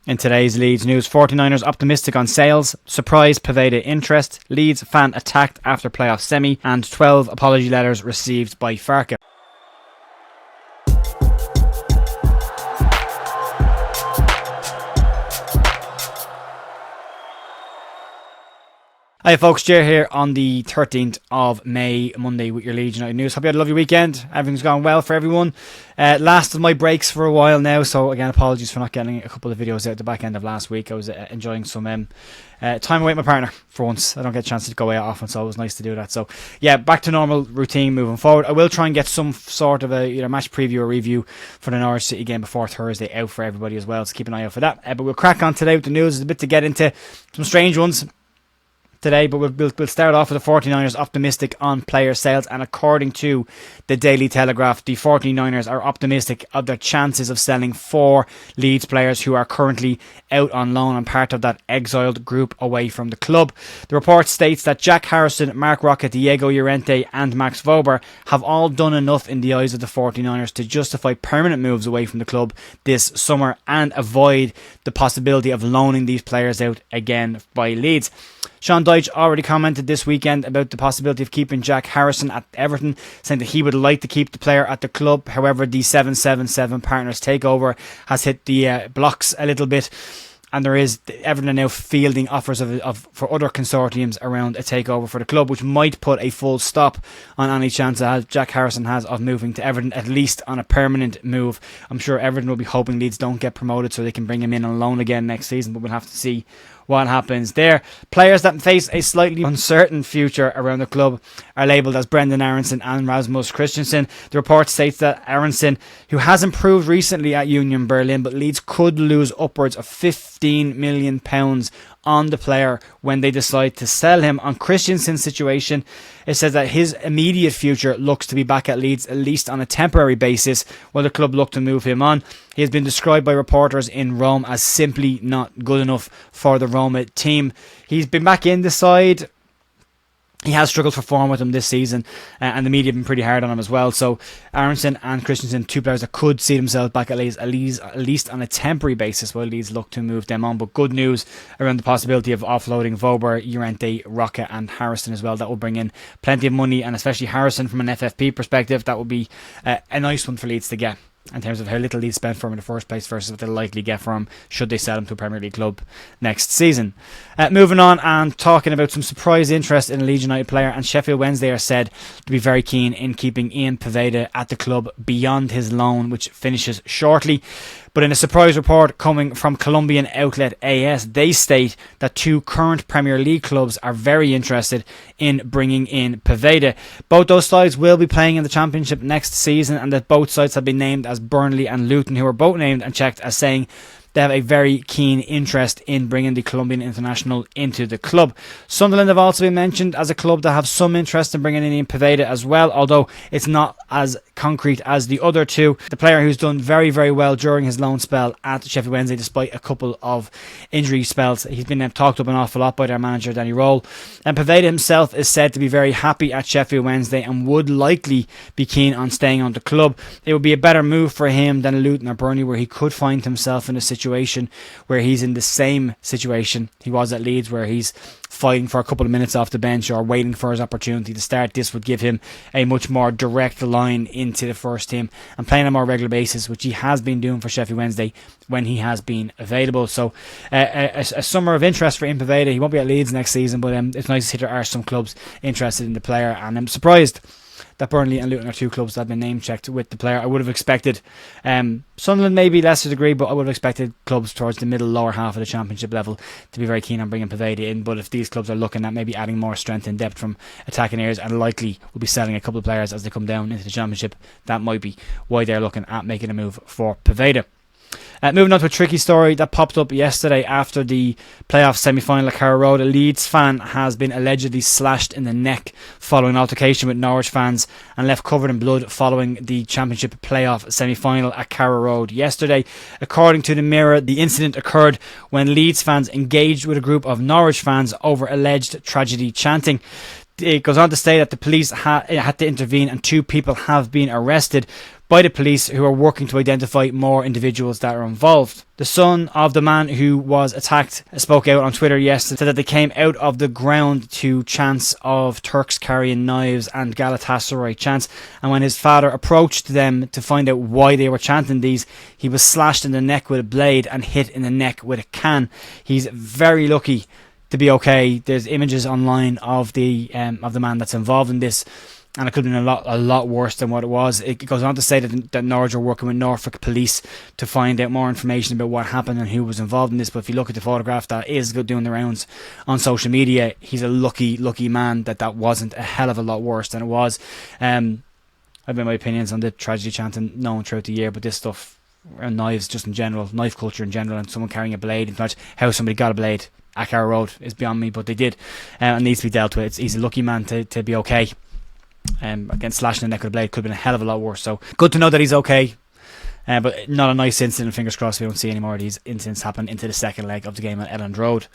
In today's Leeds news, 49ers optimistic on sales, surprise Poveda Interest, Leeds Fan Attacked after playoff semi, and 12 apology letters received by Farke. Hi folks, Jer here on the 13th of May, Monday, with your Leeds United news. Hope you had a lovely weekend. Everything's gone well for everyone. Last of my breaks for a while now, so again, apologies for not getting a couple of videos out at the back end of last week. I was enjoying some time away with my partner for once. I don't get a chance to go out often, so it was nice to do that. So yeah, back to normal routine moving forward. I will try and get some sort of a either match preview or review for the Norwich City game before Thursday out for everybody as well, so keep an eye out for that. But we'll crack on today with the news. There's a bit to get into, some strange ones today, but we'll start off with the 49ers optimistic on player sales, and according to the Daily Telegraph, the 49ers are optimistic of their chances of selling 4 Leeds players who are currently out on loan and part of that exiled group away from the club. The report states that Jack Harrison, Mark Roca, Diego Llorente and Max Vober have all done enough in the eyes of the 49ers to justify permanent moves away from the club this summer and avoid the possibility of loaning these players out again by Leeds. Sean Dyche already commented this weekend about the possibility of keeping Jack Harrison at Everton, saying that he would like to keep the player at the club. However, the 777 Partners takeover has hit the blocks a little bit, and there is Everton are now fielding offers for other consortiums around a takeover for the club, which might put a full stop on any chance that Jack Harrison has of moving to Everton, at least on a permanent move. I'm sure Everton will be hoping Leeds don't get promoted so they can bring him in on loan again next season, but we'll have to see what happens there. Players that face a slightly uncertain future around the club are labelled as Brendan Aronson and Rasmus Christensen. The report states that Aronson, who has improved recently at Union Berlin, but Leeds could lose upwards of £15 million on the player when they decide to sell him. On Christensen's situation, it says that his immediate future looks to be back at Leeds, at least on a temporary basis, while the club look to move him on. He has been described by reporters in Rome as simply not good enough for the Roma team. He's been back in the side. He has struggled for form with them this season, and the media have been pretty hard on him as well. So Aronson and Christensen, 2 players that could see themselves back at least on a temporary basis while Leeds look to move them on. But good news around the possibility of offloading Vober, Llorente, Roca and Harrison as well. That will bring in plenty of money, and especially Harrison from an FFP perspective, that will be a nice one for Leeds to get, in terms of how little Leeds spent for him in the first place versus what they'll likely get for him should they sell him to a Premier League club next season. Moving on and talking about some surprise interest in a Leeds United player, and Sheffield Wednesday are said to be very keen in keeping Ian Poveda at the club beyond his loan, which finishes shortly. But in a surprise report coming from Colombian outlet AS, they state that 2 current Premier League clubs are very interested in bringing in Poveda. Both those sides will be playing in the Championship next season, and that both sides have been named as Burnley and Luton, who are both named and checked as saying they have a very keen interest in bringing the Colombian international into the club. Sunderland have also been mentioned as a club that have some interest in bringing in Poveda as well, although it's not as concrete as the other two. The player who's done very, very well during his loan spell at Sheffield Wednesday, despite a couple of injury spells. He's been talked up an awful lot by their manager, Danny Roll. And Poveda himself is said to be very happy at Sheffield Wednesday and would likely be keen on staying on the club. It would be a better move for him than Luton or Burnley, where he could find himself in a situation where he's in the same situation he was at Leeds, where he's fighting for a couple of minutes off the bench or waiting for his opportunity to start. This would give him a much more direct line into the first team and playing on a more regular basis, which he has been doing for Sheffield Wednesday when he has been available. So a summer of interest for Ian Poveda. He won't be at Leeds next season, but it's nice to see there are some clubs interested in the player, and I'm surprised that Burnley and Luton are 2 clubs that have been name checked with the player. I would have expected Sunderland maybe lesser degree, but I would have expected clubs towards the middle lower half of the Championship level to be very keen on bringing Poveda in. But if these clubs are looking at maybe adding more strength and depth from attacking areas, and likely will be selling a couple of players as they come down into the Championship, that might be why they're looking at making a move for Poveda. Moving on to a tricky story that popped up yesterday after the playoff semi-final at Carrow Road. A Leeds fan has been allegedly slashed in the neck following an altercation with Norwich fans and left covered in blood following the Championship playoff semi-final at Carrow Road yesterday. According to the Mirror, the incident occurred when Leeds fans engaged with a group of Norwich fans over alleged tragedy chanting. It goes on to say that the police had to intervene and 2 people have been arrested. by the police, who are working to identify more individuals that are involved. The son of the man who was attacked spoke out on Twitter yesterday, said that they came out of the ground to chants of Turks carrying knives and Galatasaray chants, and when his father approached them to find out why they were chanting these, he was slashed in the neck with a blade and hit in the neck with a can. He's very lucky to be okay. There's images online of the man that's involved in this, and it could have been a lot worse than what it was. It goes on to say that Norwich are working with Norfolk Police to find out more information about what happened and who was involved in this. But if you look at the photograph that is doing the rounds on social media, he's a lucky man that wasn't a hell of a lot worse than it was. I've made my opinions on the tragedy chanting known throughout the year, but this stuff, and knives just in general, knife culture in general, and someone carrying a blade, in fact, how somebody got a blade at Carrow Road is beyond me, but they did, and needs to be dealt with. He's a lucky man to be okay. Again, slashing the neck with a blade could have been a hell of a lot worse, so good to know that he's okay. But not a nice incident. Fingers crossed we don't see any more of these incidents happen into the second leg of the game at Elland Road.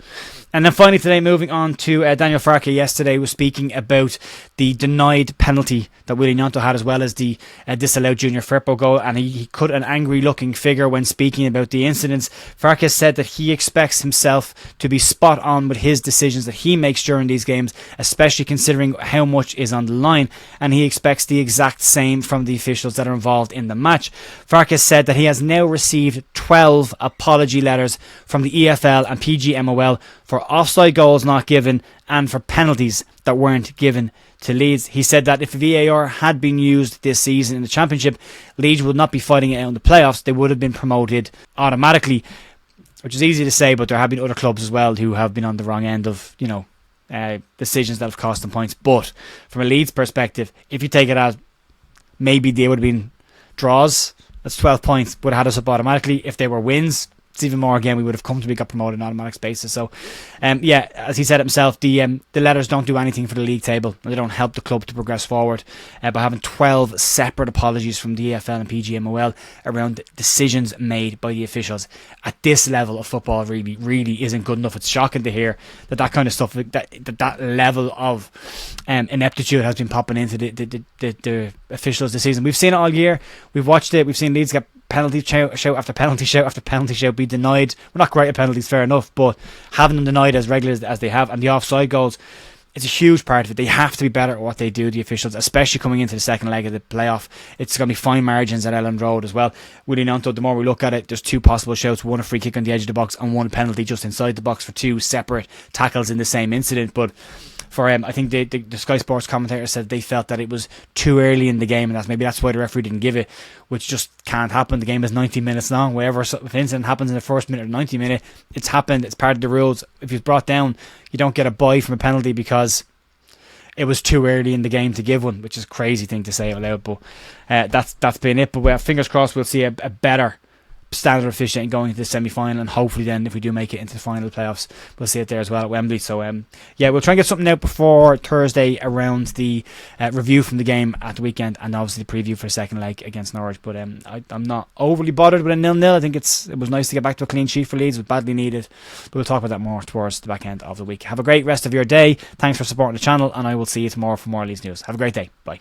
And then finally today, moving on to Daniel Farke. Yesterday was speaking about the denied penalty that Willie Gnonto had, as well as the disallowed Junior Firpo goal, and he cut an angry looking figure when speaking about the incidents. Farke said that he expects himself to be spot on with his decisions that he makes during these games, especially considering how much is on the line, and he expects the exact same from the officials that are involved in the match. Farke said that he has now received 12 apology letters from the EFL and PGMOL for offside goals not given and for penalties that weren't given to Leeds. He said that if VAR had been used this season in the Championship, Leeds would not be fighting it out in the playoffs. They would have been promoted automatically, which is easy to say, but there have been other clubs as well who have been on the wrong end of, decisions that have cost them points. But from a Leeds perspective, if you take it as maybe they would have been draws, that's 12 points, would have had us up automatically. If they were wins, it's even more. Again, we would have comfortably got promoted on an automatic basis. So, as he said himself, the letters don't do anything for the league table, and they don't help the club to progress forward. By having 12 separate apologies from the EFL and PGMOL around decisions made by the officials at this level of football, really isn't good enough. It's shocking to hear that kind of stuff, that level of ineptitude has been popping into the officials this season. We've seen it all year. We've watched it. We've seen Leeds get penalty shout after penalty shout after penalty shout be denied. We're not great at penalties, fair enough, but having them denied as regularly as they have, and the offside goals, it's a huge part of it. They have to be better at what they do, the officials, especially coming into the second leg of the playoff. It's going to be fine margins at Elland Road as well. Willie Gnonto, the more we look at it, there's two possible shouts, one a free kick on the edge of the box and one penalty just inside the box for two separate tackles in the same incident. But for I think the Sky Sports commentator said they felt that it was too early in the game, and that's why the referee didn't give it, which just can't happen. The game is 90 minutes long. Wherever if an incident happens in the first minute or 90 minute, it's happened. It's part of the rules. If it's brought down, you don't get a bye from a penalty because it was too early in the game to give one, which is a crazy thing to say out loud. But that's been it. But fingers crossed we'll see a better standard officiating going into the semi-final, and hopefully then if we do make it into the final playoffs, we'll see it there as well at Wembley. So we'll try and get something out before Thursday around the review from the game at the weekend, and obviously the preview for the second leg against Norwich. But I'm not overly bothered with a 0-0. I think it was nice to get back to a clean sheet for Leeds. It was badly needed, but we'll talk about that more towards the back end of the week. Have a great rest of your day. Thanks for supporting the channel, and I will see you tomorrow for more Leeds news. Have a great day. Bye.